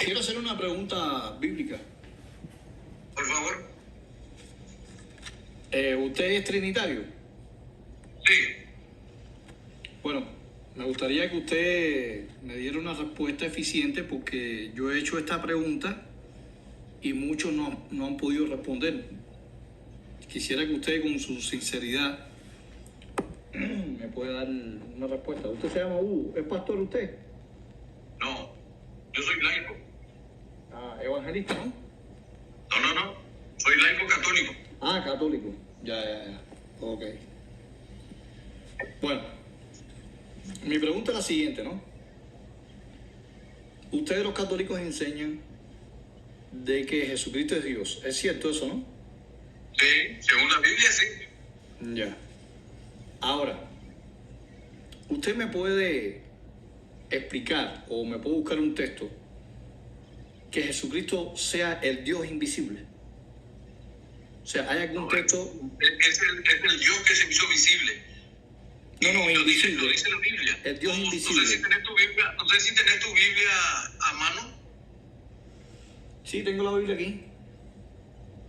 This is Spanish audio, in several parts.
Quiero hacer una pregunta bíblica. Por favor. ¿Usted es trinitario? Sí. Bueno, me gustaría que usted me diera una respuesta eficiente porque yo he hecho esta pregunta y muchos no han podido responder. Quisiera que usted, con su sinceridad, me pueda dar una respuesta. ¿Usted se llama Hugo? ¿Es pastor usted? No, yo soy laico. Ah, evangelista, ¿no? No. Soy laico católico. Ah, católico. Ya. Ok. Bueno, mi pregunta es la siguiente, ¿no? Ustedes los católicos enseñan de que Jesucristo es Dios. ¿Es cierto eso, no? Sí, según la Biblia, sí. Ya. Ahora, ¿usted me puede explicar o me puede buscar un texto que Jesucristo sea el Dios invisible? O sea, ¿hay algún texto? Es el Dios que se hizo visible. No, Lo dice invisible. la Biblia. El Dios invisible. No sé si tenés tu Biblia a mano. Sí, tengo la Biblia aquí.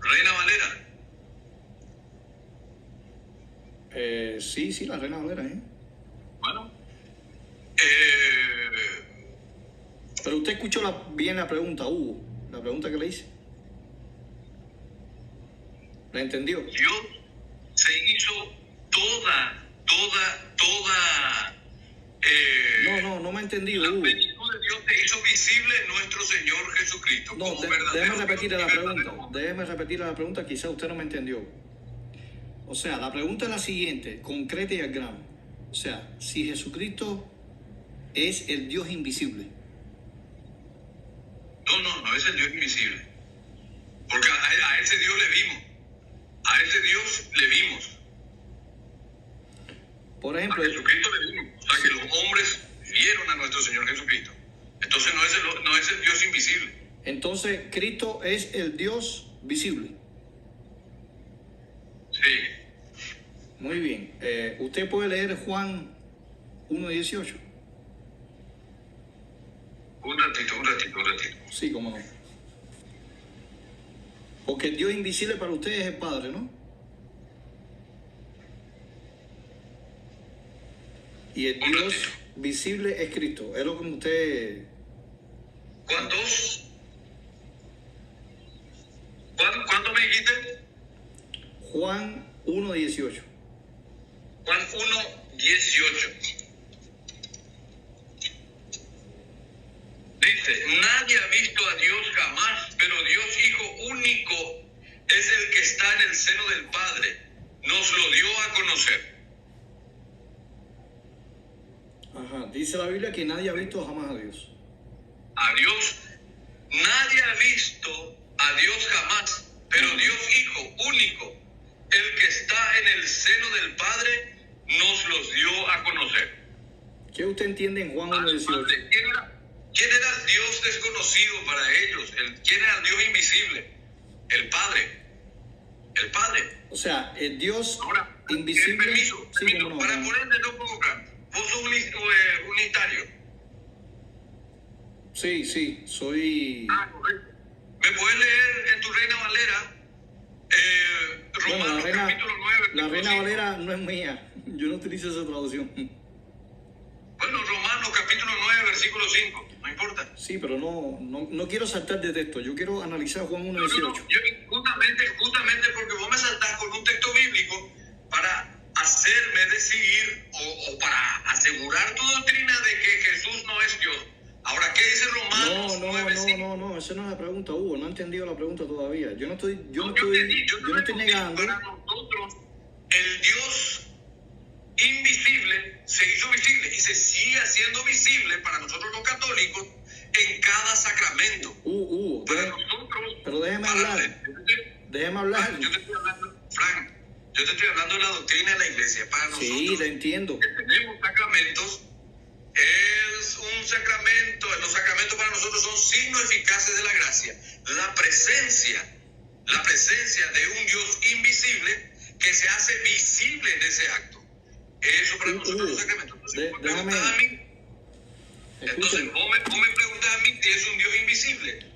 Reina Valera. Sí, la Reina Valera, ¿eh? Bueno. Pero usted escuchó bien la pregunta, Hugo. La pregunta que le hice. ¿La entendió? Dios se hizo toda. No me ha entendido, La Hugo. plenitud de Dios se hizo visible en nuestro Señor Jesucristo. No, déjeme repetir la pregunta, quizá usted no me entendió. O sea, la pregunta es la siguiente, concreta y al grano. O sea, si Jesucristo es el Dios invisible. No es el Dios invisible. Porque a ese Dios le vimos. A ese Dios le vimos. Por ejemplo, a Jesucristo le vimos. O sea, que los hombres vieron a nuestro Señor Jesucristo. Entonces no es el Dios invisible. Entonces, Cristo es el Dios visible. Sí. Muy bien. ¿Usted puede leer Juan 1:18? Un ratito. Sí, cómo no. Porque el Dios invisible para ustedes es el Padre, ¿no? Y el Dios visible es Cristo. Es lo que usted... ¿Cuántos? ¿Cuánto me dijiste? Juan 1:18. Juan 1:18. Dice, nadie ha visto a Dios jamás, pero Dios Hijo único es el que está en el seno del Padre. Nos lo dio a conocer. Ajá, dice la Biblia que nadie ha visto jamás a Dios. A Dios, nadie ha visto a Dios jamás, pero Dios Hijo único, el que está en el seno del Padre, nos los dio a conocer. ¿Qué usted entiende en Juan 1:18? ¿Quién era el Dios desconocido para ellos? ¿Quién era el Dios invisible? El Padre. El Padre. O sea, el Dios Ahora, invisible... Permiso, Sí, no, para ponerle no provocar. Vos sos unitario. Sí, soy... Correcto. ¿Me puedes leer en tu Reina Valera? Romanos capítulo 9. La Reina Valera no es mía. Yo no utilizo esa traducción. Bueno, Romanos capítulo 9, versículo 5. No importa. Sí, pero no quiero saltar de texto. Yo quiero analizar Juan 1:18. Justamente porque vos me saltás con un texto bíblico para hacerme decidir o para asegurar tu doctrina de que Jesús no es Dios. Ahora, ¿qué dice Romanos 9:5? No, esa no es la pregunta, Hugo. No he entendido la pregunta todavía. Yo no estoy negando. Para nosotros, el Dios invisible se hizo visible y se sigue haciendo visible para nosotros los católicos en cada sacramento. Para nosotros, pero déjeme hablar. Déjeme hablar. Yo te estoy hablando, Frank, yo te estoy hablando de la doctrina de la iglesia. Para nosotros, sí, la entiendo. que tenemos sacramentos, es un sacramento. Los sacramentos para nosotros son signos eficaces de la gracia. La presencia de un Dios invisible que se hace visible en ese acto. Eso para nosotros los sacramentos. Entonces, déjame. vos me preguntas a mí si es un Dios invisible. simple.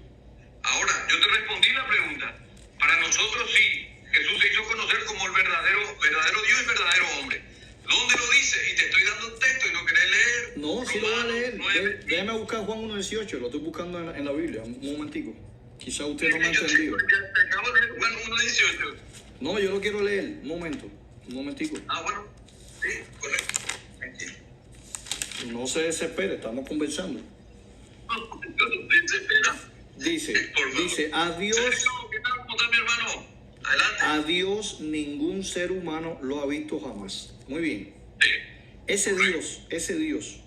Ahora, yo te respondí la pregunta. Para nosotros sí, Jesús se hizo conocer como el verdadero Dios y verdadero hombre. ¿Dónde lo dice? Y te estoy dando un texto y no querés leer. No, sí lo voy a leer. 9. Déjame buscar Juan 1.18, lo estoy buscando en la Biblia, un momentico. Quizá usted no me ha Yo te entendido. acabo de leer Juan 1:18. No, yo lo quiero leer, un momentico. Ah, bueno. Sí, correcto. Tranquilo. No se desespere, estamos conversando. No te desesperas. Dice, a Dios, ¿Qué tal? ¿Cómo está mi hermano? Adelante. a Dios ningún ser humano lo ha visto jamás. Muy bien. Sí. Ese Dios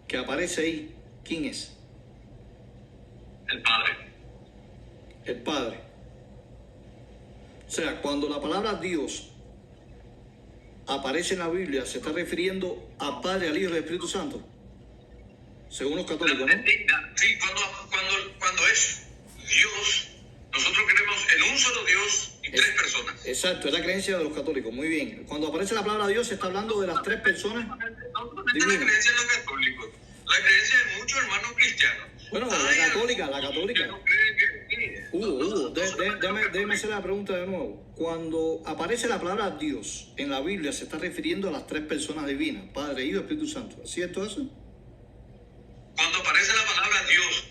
que aparece ahí, ¿quién es? El Padre. El Padre. O sea, cuando la palabra Dios aparece en la Biblia, se está refiriendo al Padre, al Hijo y al Espíritu Santo. Según los católicos, ¿no? Sí, cuando es Dios, nosotros creemos en un solo Dios y tres personas. Exacto, es la creencia de los católicos. Muy bien. Cuando aparece la palabra Dios, se está hablando de las tres personas. No solamente la creencia de los católicos, la creencia de muchos hermanos cristianos. Bueno, la católica. Que no creen que sí. Hugo, déjeme hacer la pregunta de nuevo. Cuando aparece la palabra Dios en la Biblia, se está refiriendo a las tres personas divinas, Padre, Hijo y Espíritu Santo. ¿Es cierto eso? Cuando aparece la palabra Dios,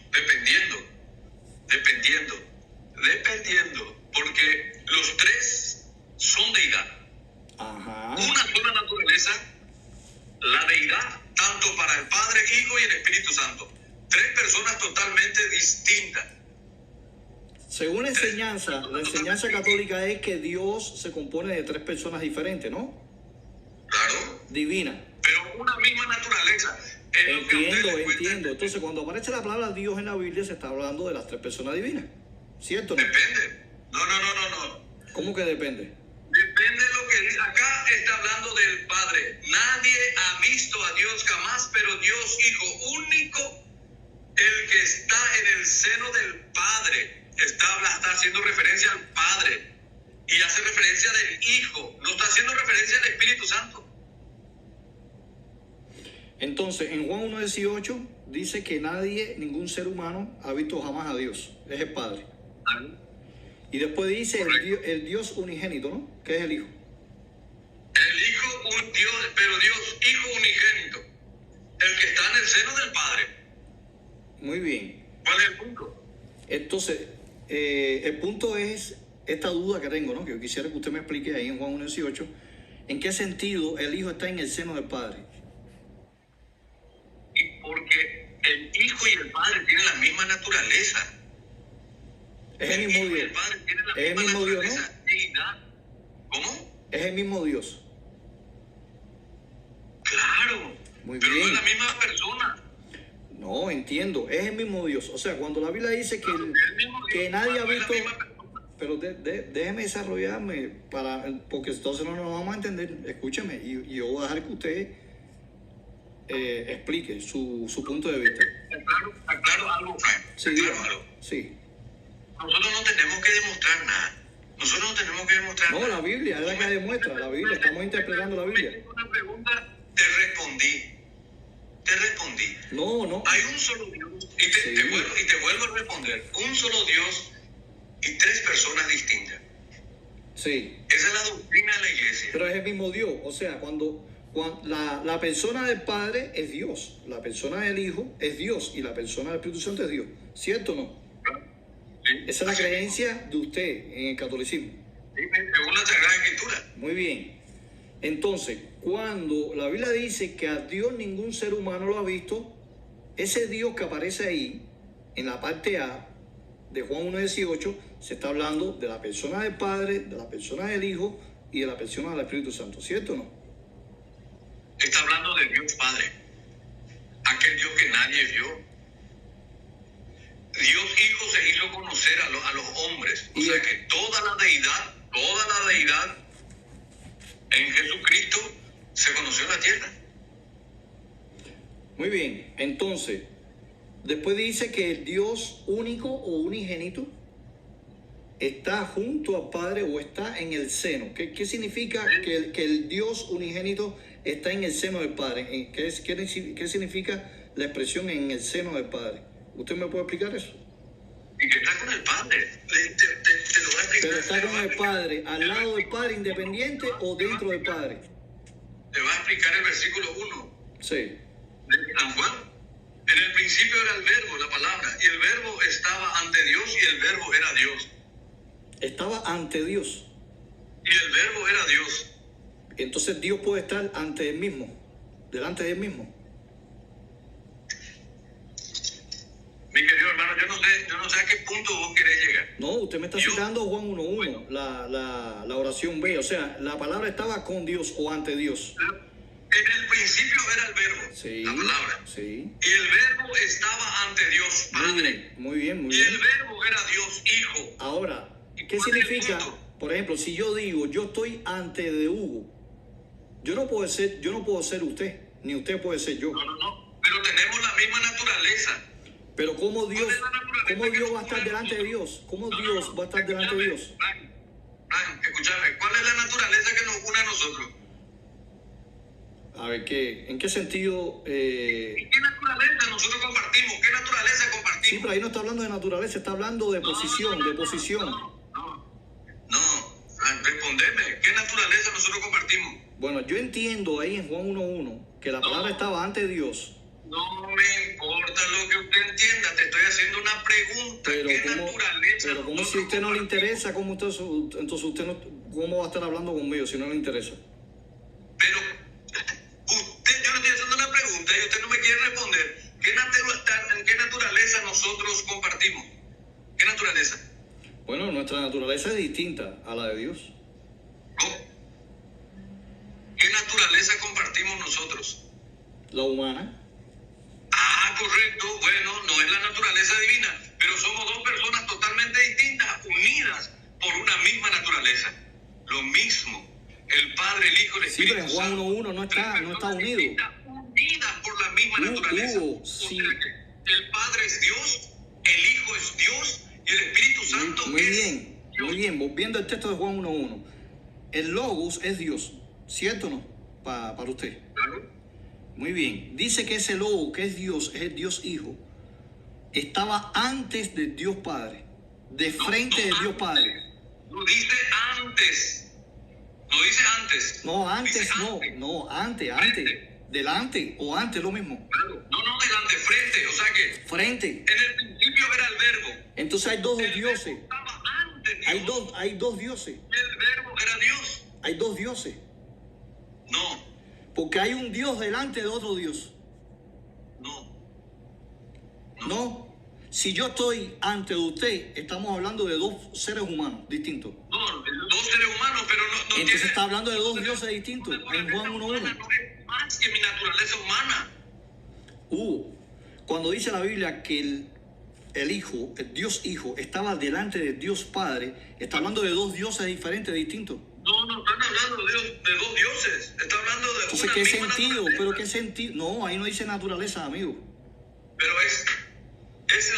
dependiendo, porque los tres son deidad. Ajá. Una sola naturaleza, la deidad, tanto para el Padre, Hijo y el Espíritu Santo. Tres personas totalmente distintas. Según la enseñanza católica es que Dios se compone de tres personas diferentes, ¿no? Claro. Divina. Pero una misma naturaleza. Entiendo. Entonces, cuando aparece la palabra Dios en la Biblia, se está hablando de las tres personas divinas. ¿Cierto o no? Depende. No. ¿Cómo que depende? Depende de lo que dice. Acá está hablando del Padre. Nadie ha visto a Dios jamás, pero Dios Hijo único, el que está en el seno del Padre, está haciendo referencia al Padre y hace referencia del Hijo. No está haciendo referencia al Espíritu Santo. Entonces, en Juan 1.18 dice que ningún ser humano ha visto jamás a Dios. Es el Padre. Y después dice el Dios unigénito, ¿no? Que es el Hijo. El Hijo, un Dios, pero Dios, Hijo unigénito. El que está en el seno del Padre. Muy bien. ¿Cuál es el punto? Entonces, el punto es esta duda que tengo, ¿no? Que yo quisiera que usted me explique ahí en Juan 1.18. ¿En qué sentido el Hijo está en el seno del Padre? Y porque el Hijo y el Padre tienen la misma naturaleza. Es el mismo Hijo y Dios. el Padre tienen la Es el misma mismo Dios, naturaleza. Deidad. ¿Cómo? Es el mismo Dios. Claro. Muy pero bien. no es la misma persona. No, entiendo. Es el mismo Dios. O sea, cuando la Biblia dice Es el mismo Dios, que nadie ha no es la visto... misma persona. Pero déjeme desarrollarme, porque entonces no nos vamos a entender. Escúcheme, y yo voy a dejar que usted explique su punto de vista. Aclaro algo, Frank. Sí, Aclaro dígame. algo. Sí. Nosotros no tenemos que demostrar nada. No, nada. la Biblia es la que demuestra, la Biblia, estamos interpretando la Biblia. Me hiciste una pregunta, te respondí. No. Hay un solo Dios, y Sí. te vuelvo a responder. Un solo Dios y tres personas distintas. Sí, Esa es la doctrina de la iglesia. pero es el mismo Dios. O sea, cuando la persona del Padre es Dios, la persona del Hijo es Dios y la persona del Espíritu Santo es Dios. ¿Cierto o no? Sí. Esa es la creencia de usted en el catolicismo. Sí, según la Sagrada Escritura. Muy bien. Entonces, cuando la Biblia dice que a Dios ningún ser humano lo ha visto, ese Dios que aparece ahí, en la parte A de Juan 1.18, se está hablando de la persona del Padre, de la persona del Hijo y de la persona del Espíritu Santo. ¿Cierto o no? Está hablando de Dios Padre. Aquel Dios que nadie vio. Dios Hijo se hizo conocer a los hombres. O sea que toda la deidad en Jesucristo se conoció en la tierra. Muy bien. Entonces, después dice que el Dios único o unigénito está junto al Padre o está en el seno. ¿Qué significa que el Dios unigénito está en el seno del Padre? ¿Qué significa la expresión en el seno del Padre? ¿Usted me puede explicar eso? y que está con el Padre. Te lo voy a explicar. Pero está con el Padre, al lado del Padre independiente o dentro del Padre. Te va a explicar el versículo 1 Sí. de San Juan. En el principio era el verbo, la palabra, y el verbo estaba ante Dios y el verbo era Dios. Estaba ante Dios. Y el verbo era Dios. Entonces Dios puede estar ante él mismo, delante de él mismo. Mi querido hermano, yo no sé a qué punto vos querés llegar. No, usted me está citando Juan 1.1, la oración B. O sea, la palabra estaba con Dios o ante Dios. En el principio era el verbo, Sí, la palabra. sí. Y el verbo estaba ante Dios Padre. Muy bien, muy Y bien. el verbo era Dios Hijo. Ahora, ¿qué ¿Cuál es el significa? punto? Por ejemplo, si yo digo, yo estoy ante de Hugo, yo no puedo ser usted, ni usted puede ser yo. No. Pero tenemos la misma naturaleza. Pero ¿cómo Dios va a estar delante de Dios? ¿Cómo Dios va a estar delante de Dios? Escúchame, ¿cuál es la naturaleza que nos une a nosotros? A ver, ¿en qué sentido? ¿Qué naturaleza nosotros compartimos? ¿Qué naturaleza Sí, compartimos? pero ahí no está hablando de naturaleza, está hablando de posición, de posición. No, respondeme, ¿qué naturaleza nosotros compartimos? Bueno, yo entiendo ahí en Juan 1.1 que la palabra estaba ante Dios. No me importa lo que usted entienda, te estoy haciendo una pregunta. Pero como si a usted no le interesa, entonces usted no, ¿cómo va a estar hablando conmigo si no le interesa? Pero yo le estoy haciendo una pregunta y usted no me quiere responder. ¿En qué naturaleza nosotros compartimos? ¿Qué naturaleza? Bueno, nuestra naturaleza es distinta a la de Dios. ¿No? ¿Qué naturaleza compartimos nosotros? La humana. Correcto. Bueno, no es la naturaleza divina, pero somos dos personas totalmente distintas, unidas por una misma naturaleza. Lo mismo, el Padre, el Hijo, el Espíritu Sí, pero en Juan Santo. 1.1 no está unido. Unidas por la misma naturaleza. Sí. O sea que el Padre es Dios, el Hijo es Dios y el Espíritu Santo Muy es bien, Dios. muy bien. Volviendo al texto de Juan 1.1. El Logos es Dios, ¿cierto o no? Para usted. Claro. Muy bien. Dice que ese Logo, que es el Dios Hijo, estaba antes de Dios Padre, de frente de Dios Padre. No dice antes. No dice antes. No, antes Dice no. antes. No, antes. Frente. Delante o antes, lo mismo. Claro. No, delante, frente. O sea que Frente. en el principio era el verbo. Entonces hay dos El dioses. verbo estaba antes de Dios. Hay dos dioses. El verbo era Dios. Hay dos dioses. No. Porque hay un Dios delante de otro Dios. No. Si yo estoy ante usted, estamos hablando de dos seres humanos distintos. No, dos seres humanos, pero no Entonces tiene... está hablando de dos dioses distintos en Juan 1.1. No es más que mi naturaleza humana. Cuando dice la Biblia que el Hijo, el Dios Hijo, estaba delante de Dios Padre, está hablando de dos dioses diferentes, distintos. No están hablando de dos dioses. Está hablando de Entonces, una ¿qué misma sentido? naturaleza. ¿Pero qué sentido? No, ahí no dice naturaleza, amigo. Pero es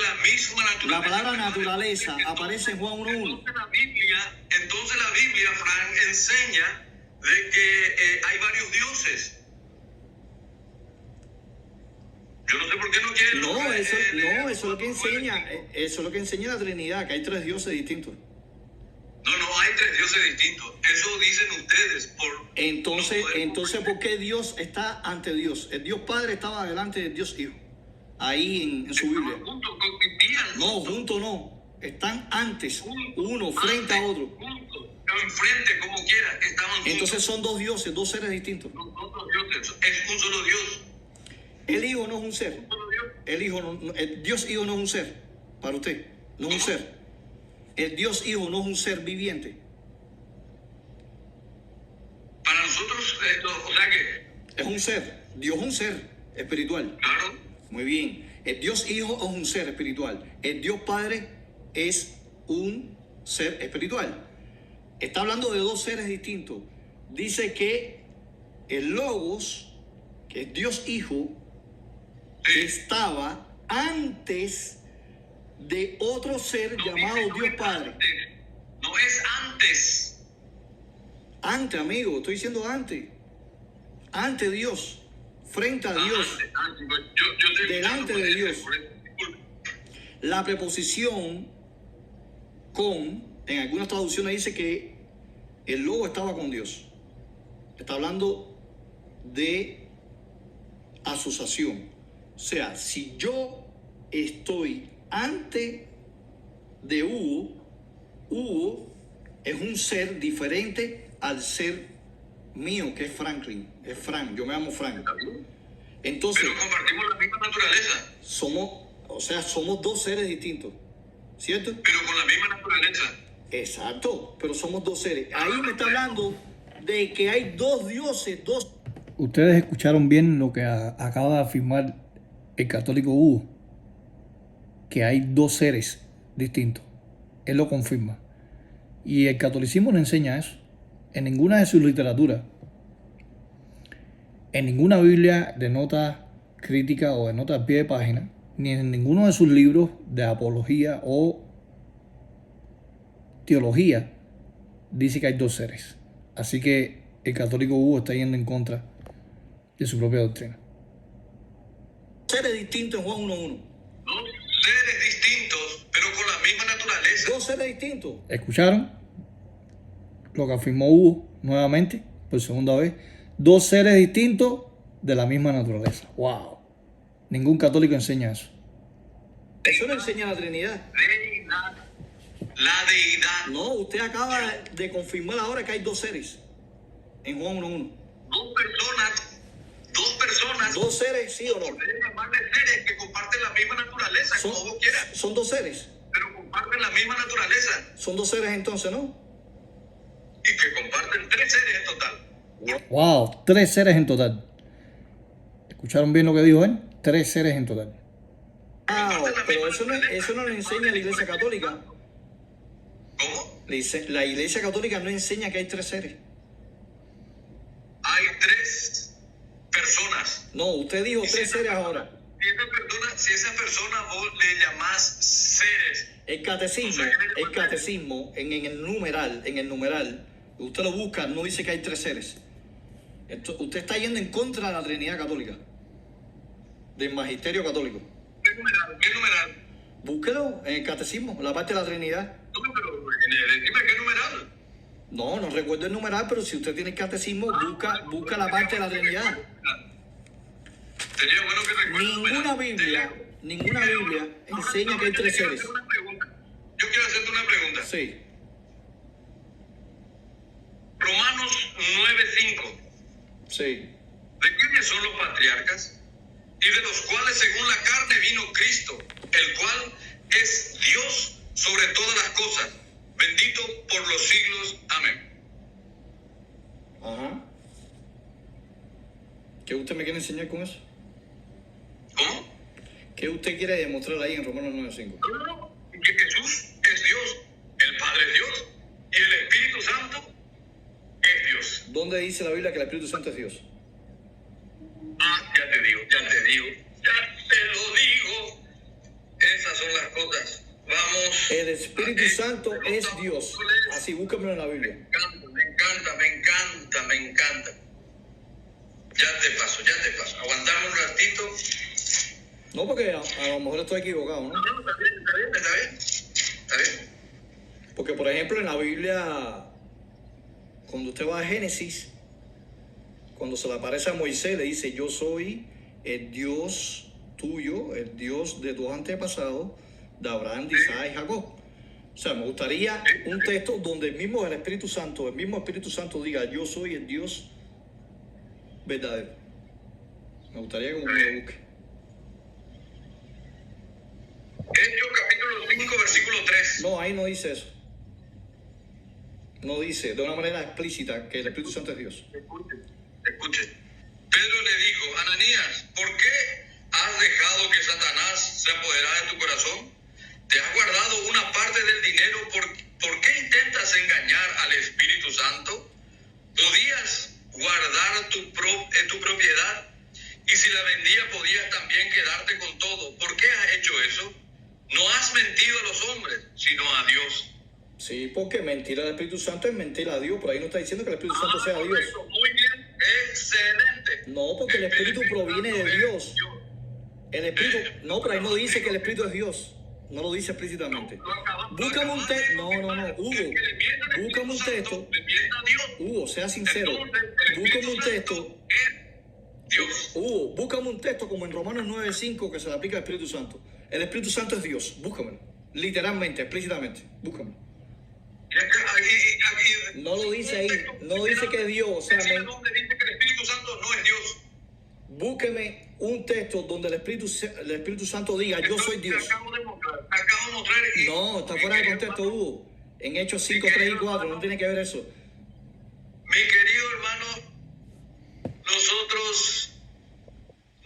la misma naturaleza. La palabra naturaleza aparece en Juan 1.1. Entonces la Biblia, Frank, enseña de que hay varios dioses. Yo no sé por qué no quieren... Eso es lo que enseña, eso es lo que enseña la Trinidad, que hay tres dioses distintos. No hay tres dioses distintos. Eso dicen ustedes. Entonces, ¿por qué Dios está ante Dios? El Dios Padre estaba delante del Dios Hijo. Ahí en su Biblia. Juntos, coexistían. No, juntos no. Están antes, uno frente a otro. Juntos, enfrente, como quiera, estaban juntos. Entonces son dos dioses, dos seres distintos. No, dos dioses. Es un solo Dios. El Hijo no es un ser. Un solo Dios. El Dios Hijo no es un ser. Para usted, no es un ser. El Dios Hijo no es un ser viviente. Para nosotros, o sea que... Es un ser. Dios es un ser espiritual. Claro. Muy bien. El Dios Hijo es un ser espiritual. El Dios Padre es un ser espiritual. Está hablando de dos seres distintos. Dice que el Logos, que es Dios Hijo, Sí. estaba antes de otro ser llamado dice, Dios es Padre. antes. No es antes. Antes, amigo, estoy diciendo antes. Ante Dios, frente a Dios. Antes. Yo estoy Delante escuchando de Dios. por eso. Disculpe. La preposición con, en algunas traducciones dice que el lobo estaba con Dios. Está hablando de asociación. O sea, si yo estoy antes de Hugo, Hugo es un ser diferente al ser mío, que es Franklin. Es Frank, yo me llamo Frank. Entonces, pero compartimos la misma naturaleza. Somos dos seres distintos, ¿cierto? Pero con la misma naturaleza. Exacto, pero somos dos seres. Ahí me está hablando de que hay dos dioses, dos... Ustedes escucharon bien lo que acaba de afirmar el católico Hugo, que hay dos seres distintos. Él lo confirma. Y el catolicismo no enseña eso. En ninguna de sus literaturas, en ninguna Biblia de nota crítica o de nota al pie de página, ni en ninguno de sus libros de apología o teología, dice que hay dos seres. Así que el católico Hugo está yendo en contra de su propia doctrina. Seres distintos en Juan 1:1. Dos seres distintos, pero con la misma naturaleza. Dos seres distintos. ¿Escucharon lo que afirmó Hugo nuevamente, por segunda vez? Dos seres distintos de la misma naturaleza. ¡Wow! Ningún católico enseña eso. Eso no enseña la Trinidad. Deidad. La deidad. No, usted acaba de confirmar ahora que hay dos seres en Juan 1:1. Dos personas. ¿Dos seres, sí o no? Pueden llamarle seres que comparten la misma naturaleza, como vos quieras. Son dos seres. Pero comparten la misma naturaleza. Son dos seres entonces, ¿no? Y que comparten tres seres en total. ¡Wow! 3 seres en total. ¿Escucharon bien lo que dijo él? 3 seres en total. Pero eso no lo enseña la Iglesia Católica. ¿Cómo? La Iglesia Católica no enseña que hay tres seres. Hay tres personas. No, usted dijo tres seres ahora. Si esa persona vos le llamás seres. El catecismo en el numeral, usted lo busca, no dice que hay tres seres. Usted está yendo en contra de la Trinidad Católica, del magisterio católico. ¿Qué numeral? Búsquelo en el catecismo, la parte de la Trinidad. No, pero dime qué numeral. No recuerdo el numeral, pero si usted tiene el catecismo, busca la parte de la Trinidad. Sería bueno que recuerde. Ninguna Biblia enseña que hay tres seres. Yo quiero hacerte una pregunta. Sí. Romanos 9:5. Sí. ¿De quiénes son los patriarcas? Y de los cuales según la carne vino Cristo, el cual es Dios sobre todas las cosas, bendito por los siglos. Amén. Ajá. ¿Qué usted me quiere enseñar con eso? ¿Cómo? ¿Qué usted quiere demostrar ahí en Romanos 9:5? Que Jesús es Dios, el Padre es Dios, y el Espíritu Santo es Dios. ¿Dónde dice la Biblia que el Espíritu Santo es Dios? Ya te digo. Ya te lo digo. Esas son las cosas. Vamos. El Espíritu Santo es Dios. Así, búscamelo en la Biblia. Me encanta. Ya te paso. Aguantamos un ratito. No, porque a lo mejor estoy equivocado, ¿no? No, está bien. Porque, por ejemplo, en la Biblia, cuando usted va a Génesis, cuando se le aparece a Moisés, le dice: yo soy el Dios tuyo, el Dios de tus antepasados, de Abraham, de Isaac y Jacob. O sea, me gustaría un texto donde el mismo Espíritu Santo diga: yo soy el Dios verdadero. Me gustaría que me lo busque. Hechos capítulo 5, versículo 3. No, ahí no dice eso. No dice de una manera explícita que el Espíritu Santo es Dios. Escuche. Pedro le dijo: Ananías, ¿por qué has dejado que Satanás se apoderara de tu corazón? ¿Te has guardado una parte del dinero? ¿Por qué intentas engañar al Espíritu Santo? ¿Podías guardar tu propiedad? Y si la vendía, podías también quedarte con todo. ¿Por qué has hecho eso? No has mentido a los hombres, sino a Dios. Sí, porque mentir al Espíritu Santo es mentir a Dios. Por ahí no está diciendo que el Espíritu Santo sea Dios. Correcto, muy bien, excelente. No, porque el Espíritu proviene de Dios. El Espíritu, no, pero ahí no dice que el Espíritu es Dios. No lo dice explícitamente. Lo Búscame un acabas texto. de No, confirmar. Hugo. El que le mienta al Búscame un Espíritu texto. Santo, le mienta a Dios. Hugo, sea sincero. Entonces, el Búscame Espíritu un texto. Santo es Dios. Hugo, búscame un texto como en Romanos 9:5 que se le aplica al Espíritu Santo. El Espíritu Santo es Dios. Búscamelo. Literalmente, explícitamente. Búscamelo. Y aquí, No lo dice ahí. No dice que es Dios. O sea, donde dice que el Espíritu Santo no es Dios. búsqueme un texto donde el Espíritu Santo diga, yo soy Dios. Te acabo de mostrar. No, está fuera de contexto, Hugo. En Hechos 5, 3 y 4, no tiene que ver eso. Mi querido hermano, nosotros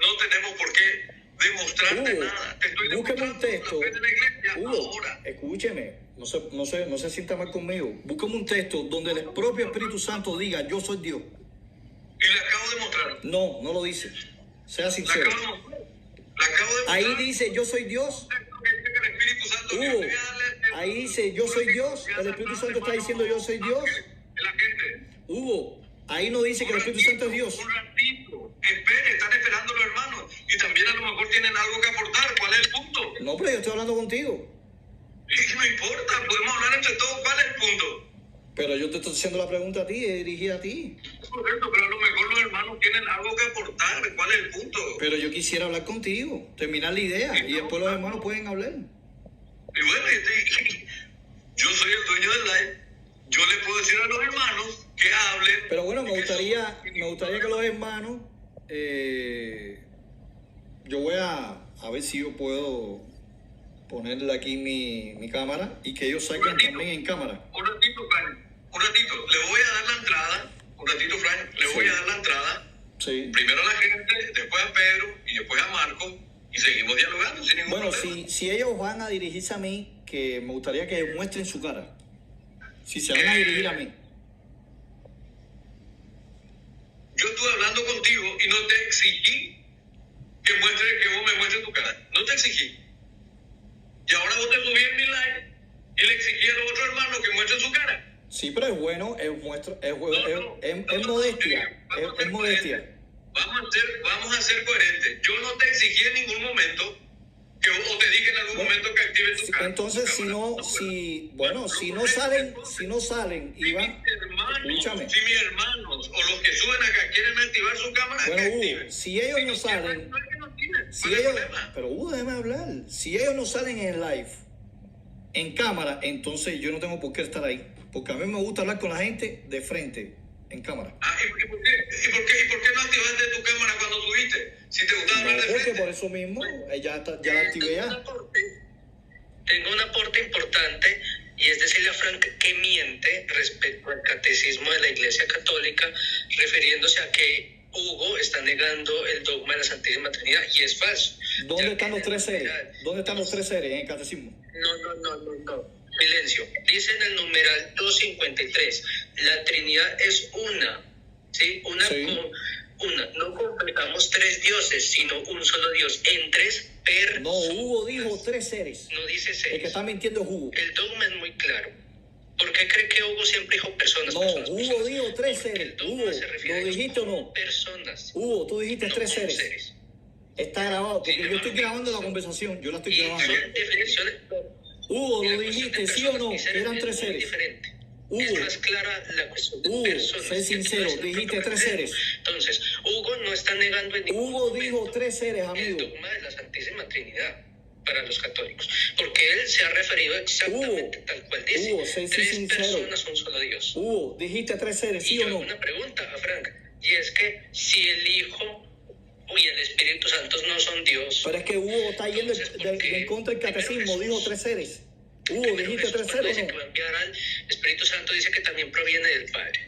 no tenemos por qué demostrarte Hugo, nada. Te estoy búsqueme un demostrando texto. la fe de la iglesia Hugo, ahora. escúcheme, no se sienta mal conmigo. Búsqueme un texto donde el propio Espíritu Santo diga, yo soy Dios. Y le acabo de mostrar. No, no lo dice. Sea Le sincero. acabo de mostrar. Le acabo de mostrar. Ahí dice, yo soy Dios. Que dice que el Espíritu Santo Hugo, Dios, te voy a darle- ahí dice, yo soy Dios. El Espíritu Santo está diciendo, yo soy Dios. La gente. Hugo, ahí no dice que el Espíritu Santo es Dios. Un ratito. Espere, están esperando los hermanos. Y también a lo mejor tienen algo que aportar. ¿Cuál es el punto? No, pero yo estoy hablando contigo. Y no importa, podemos hablar entre todos. ¿Cuál es el punto? Pero yo te estoy haciendo la pregunta a ti, es dirigida a ti. Correcto, pero a lo mejor los hermanos tienen algo que aportar. ¿Cuál es el punto? Pero yo quisiera hablar contigo, terminar la idea, y después los hermanos pueden hablar. Y bueno, yo soy el dueño del live. Yo le puedo decir a los hermanos que hablen. Pero bueno, me gustaría que los hermanos, yo voy a ver si yo puedo ponerle aquí mi cámara y que ellos salgan también en cámara. Un ratito, Frank. Un ratito. Le voy a dar la entrada. Un ratito, Frank. Le voy a dar la entrada. Sí. Primero a la gente, después a Pedro y después a Marco. Y seguimos dialogando sin ningún Bueno, problema. si ellos van a dirigirse a mí, que me gustaría que muestren su cara. Si se van a dirigir a mí. Yo estuve hablando contigo y no te exigí que vos me muestres tu cara. No te exigí. Y ahora vos te subí en mi live y le exigí a los otros hermanos que muestren su cara. Sí, pero es bueno, es modestia, es modestia. Vamos a ser coherentes. Yo no te exigí en ningún momento o te dije en algún momento que actives tu cámara. Entonces, si no salen y van, escúchame. Si mis hermanos o los que suben acá quieren activar su cámara, que Bueno, activen. Hugo, si ellos no salen, pero Hugo, déjame hablar. Si ellos no salen en el live, en cámara, entonces yo no tengo por qué estar ahí. Porque a mí me gusta hablar con la gente de frente, en cámara. ¿Y por qué no activaste tu cámara cuando subiste? Si te gustaba hablar de Porque frente. por eso mismo, ya la activé ya. Tengo un aporte importante y es decirle a Frank que miente respecto al catecismo de la Iglesia Católica, refiriéndose a que Hugo está negando el dogma de la Santísima Trinidad y es falso. ¿Dónde están los tres seres? ¿Dónde están los tres seres en el catecismo? No. Silencio. Dice en el numeral 253, la Trinidad es una, ¿sí? Una. No completamos tres dioses, sino un solo Dios, en tres personas. No, Hugo dijo tres seres. No dice El seres. que está mintiendo es Hugo. El dogma es muy claro. ¿Por qué cree que Hugo siempre dijo personas? No, personas, Hugo personas? dijo tres Porque seres. el dogma Hugo, se refiere ¿lo dijiste o no? como personas. Hugo, tú dijiste No tres como seres. Está grabado, porque yo estoy grabando la conversación. Yo la estoy Y grabando. son definiciones. Hugo, la ¿lo cuestión de dijiste sí o no? personas y Que eran es tres muy seres. diferente. Hugo. Es más clara la cuestión de Hugo, personas. sé sincero, Entonces, dijiste tres seres. Entonces, Hugo no está negando en ningún Hugo dijo momento tres seres, el amigo. dogma de la Santísima Trinidad para los católicos, porque él se ha referido exactamente tal cual dice. Hugo, sé tres sincero. personas, un solo Dios. Hugo, dijiste tres seres, Y ¿sí yo o hago no? una pregunta a Frank, y es que si el Hijo y el Espíritu Santo no son Dios, Pero es que Hugo está yendo Entonces, ¿por qué? en contra del catecismo, Primero dijo Jesús. tres seres. Hugo, primero dijiste Jesús, tres cuando seres dice o que va a no. enviar al Espíritu Santo, dice que también proviene del Padre.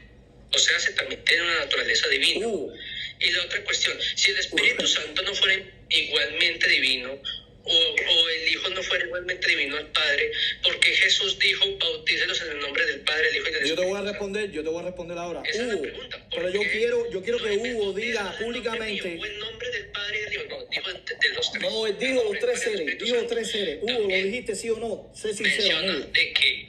O sea, también tiene una naturaleza divina. Hugo, Y la otra cuestión, si el Espíritu Santo no fuera igualmente divino, o el Hijo no fuera igualmente divino al Padre, ¿por qué Jesús dijo, bautícelos en el nombre del Padre, el Hijo y del yo te voy a Espíritu responder ahora. Esa es la Hugo, pregunta. ¿Por pero yo qué quiero que no Hugo dijo, diga "No, no, públicamente. o en nombre del Padre y del Hijo"? No, dijo de los tres. No, él dijo los tres En nombre del seres, Espíritu dijo Santo. tres seres. Hugo, ¿lo También dijiste sí o no? Sé sincero, menciona amigo. de que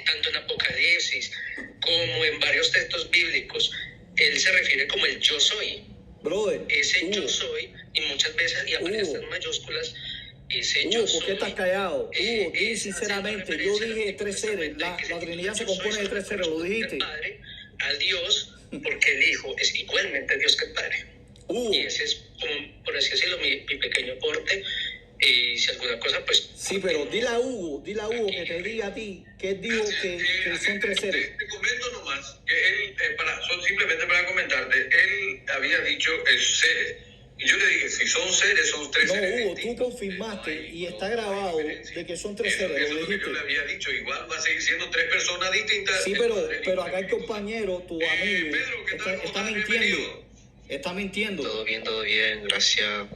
tanto en Apocalipsis como en varios textos bíblicos, él se refiere como el yo soy. Brother, Ese yo Hugo, soy, y muchas veces y aparece en mayúsculas, dice yo Hugo, ¿por qué estás callado? Hugo, di es sinceramente, hacer yo referencia dije tres seres, la Trinidad se compone de tres seres, lo dijiste. El Padre, al Dios, porque el Hijo es igualmente Dios que el Padre. Y ese es, como, por así decirlo, mi pequeño aporte. Y si alguna cosa, pues... Sí, pero dile a Hugo que te diga a ti que él dijo que son tres seres. Te comento nomás, que él, simplemente para comentarte, él había dicho seres. Y yo le dije, si son seres, son tres seres. No, Hugo, distintos. tú confirmaste y está grabado de que son tres seres, Eso lo es lo que dijiste. yo le había dicho, igual va a seguir siendo tres personas distintas. Sí, pero acá el compañero, tu amigo, Pedro, ¿qué tal? está ¿Cómo estás? mintiendo. Bienvenido. Está mintiendo. Todo bien, gracias.